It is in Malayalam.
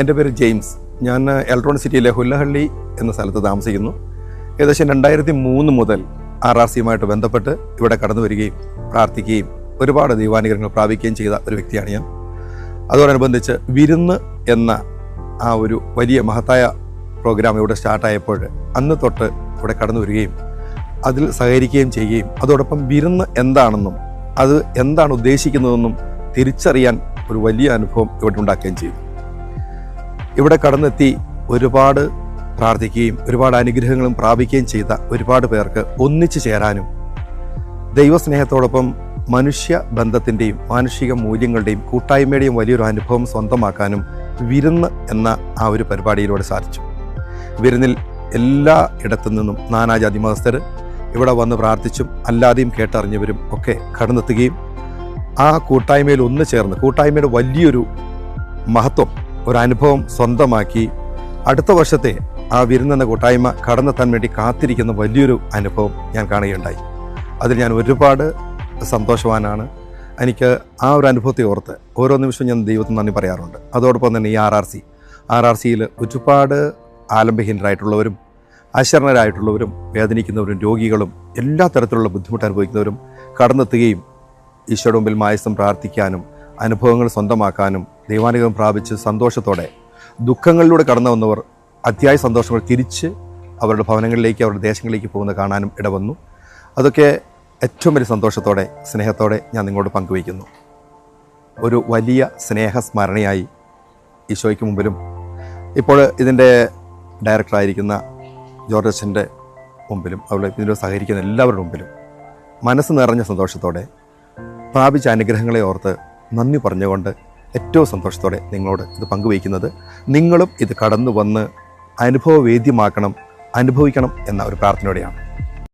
എൻ്റെ പേര് ജെയിംസ്. ഞാൻ എലക്ട്രോണിക് സിറ്റിയിലെ ഹുല്ലഹള്ളി എന്ന സ്ഥലത്ത് താമസിക്കുന്നു. ഏകദേശം 2003 മുതൽ RRCയുമായിട്ട് ബന്ധപ്പെട്ട് ഇവിടെ കടന്നു വരികയും പ്രാർത്ഥിക്കുകയും ഒരുപാട് ദൈവാനുഗ്രഹങ്ങൾ പ്രാപിക്കുകയും ചെയ്ത ഒരു വ്യക്തിയാണ് ഞാൻ. അതോടനുബന്ധിച്ച് വിരുന്ന് എന്ന ആ ഒരു വലിയ മഹത്തായ പ്രോഗ്രാം ഇവിടെ സ്റ്റാർട്ടായപ്പോൾ അന്ന് തൊട്ട് ഇവിടെ കടന്നു വരികയും അതിൽ സഹകരിക്കുകയും ചെയ്യുകയും അതോടൊപ്പം വിരുന്ന് എന്താണെന്നും അത് എന്താണ് ഉദ്ദേശിക്കുന്നതെന്നും തിരിച്ചറിയാൻ ഒരു വലിയ അനുഭവം ഇവിടെ ഉണ്ടാക്കുകയും ചെയ്തു. ഇവിടെ കടന്നെത്തി ഒരുപാട് പ്രാർത്ഥിക്കുകയും ഒരുപാട് അനുഗ്രഹങ്ങളും പ്രാപിക്കുകയും ചെയ്ത ഒരുപാട് പേർക്ക് ഒന്നിച്ചു ചേരാനും ദൈവസ്നേഹത്തോടൊപ്പം മനുഷ്യ ബന്ധത്തിൻ്റെയും മാനുഷിക മൂല്യങ്ങളുടെയും കൂട്ടായ്മയുടെയും വലിയൊരു അനുഭവം സ്വന്തമാക്കാനും വിരുന്ന് എന്ന ആ ഒരു പരിപാടിയിലൂടെ സാധിച്ചു. വിരുന്നിൽ എല്ലാ ഇടത്തു നിന്നും നാനാജാതി മതസ്ഥർ ഇവിടെ വന്ന് പ്രാർത്ഥിച്ചും അല്ലാതെയും കേട്ടറിഞ്ഞവരും ഒക്കെ കടന്നെത്തുകയും ആ കൂട്ടായ്മയിൽ ഒന്ന് ചേർന്ന് കൂട്ടായ്മയുടെ വലിയൊരു മഹത്വം ഒരു അനുഭവം സ്വന്തമാക്കി അടുത്ത വർഷത്തെ ആ വിരുന്നെന്ന കൂട്ടായ്മ കടന്നെത്താൻ വേണ്ടി കാത്തിരിക്കുന്ന വലിയൊരു അനുഭവം ഞാൻ കാണുകയുണ്ടായി. അതിൽ ഞാൻ ഒരുപാട് സന്തോഷവാനാണ്. എനിക്ക് ആ ഒരു അനുഭവത്തെ ഓർത്ത് ഓരോ നിമിഷവും ഞാൻ ദൈവത്തിന് നന്ദി പറയാറുണ്ട്. അതോടൊപ്പം തന്നെ ഈ RRCയിൽ ഒരുപാട് ആലംബഹീനരായിട്ടുള്ളവരും അശരണരായിട്ടുള്ളവരും വേദനിക്കുന്നവരും രോഗികളും എല്ലാ തരത്തിലുള്ള ബുദ്ധിമുട്ട് അനുഭവിക്കുന്നവരും കടന്നെത്തുകയും ഈശോയുടെ മുമ്പിൽ മായസം പ്രാർത്ഥിക്കാനും അനുഭവങ്ങൾ സ്വന്തമാക്കാനും ദൈവാനുഗ്രഹം പ്രാപിച്ച് സന്തോഷത്തോടെ ദുഃഖങ്ങളിലൂടെ കടന്നു വന്നവർ അത്യായ സന്തോഷങ്ങൾ തിരിച്ച് അവരുടെ ഭവനങ്ങളിലേക്ക് അവരുടെ ദേശങ്ങളിലേക്ക് പോകുന്നത് കാണാനും ഇടവന്നു. അതൊക്കെ ഏറ്റവും വലിയ സന്തോഷത്തോടെ സ്നേഹത്തോടെ ഞാൻ നിങ്ങളോട് പങ്കുവയ്ക്കുന്നു. ഒരു വലിയ സ്നേഹസ്മരണയായി ഈശോയ്ക്ക് മുമ്പിലും ഇപ്പോൾ ഇതിൻ്റെ ഡയറക്ടറായിരിക്കുന്ന ജോർജ് അച്ഛൻ്റെ മുമ്പിലും അവിടെ ഇതിനോട് സഹകരിക്കുന്ന എല്ലാവരുടെ മുമ്പിലും മനസ്സ് നിറഞ്ഞ സന്തോഷത്തോടെ പ്രാപിച്ച അനുഗ്രഹങ്ങളെ ഓർത്ത് നന്ദി പറഞ്ഞുകൊണ്ട് ഏറ്റവും സന്തോഷത്തോടെ നിങ്ങളോട് ഇത് പങ്കുവയ്ക്കുന്നത് നിങ്ങളും ഇത് കടന്നു വന്ന് അനുഭവവേദ്യമാക്കണം അനുഭവിക്കണം എന്ന ഒരു പ്രാർത്ഥനയോടെയാണ്.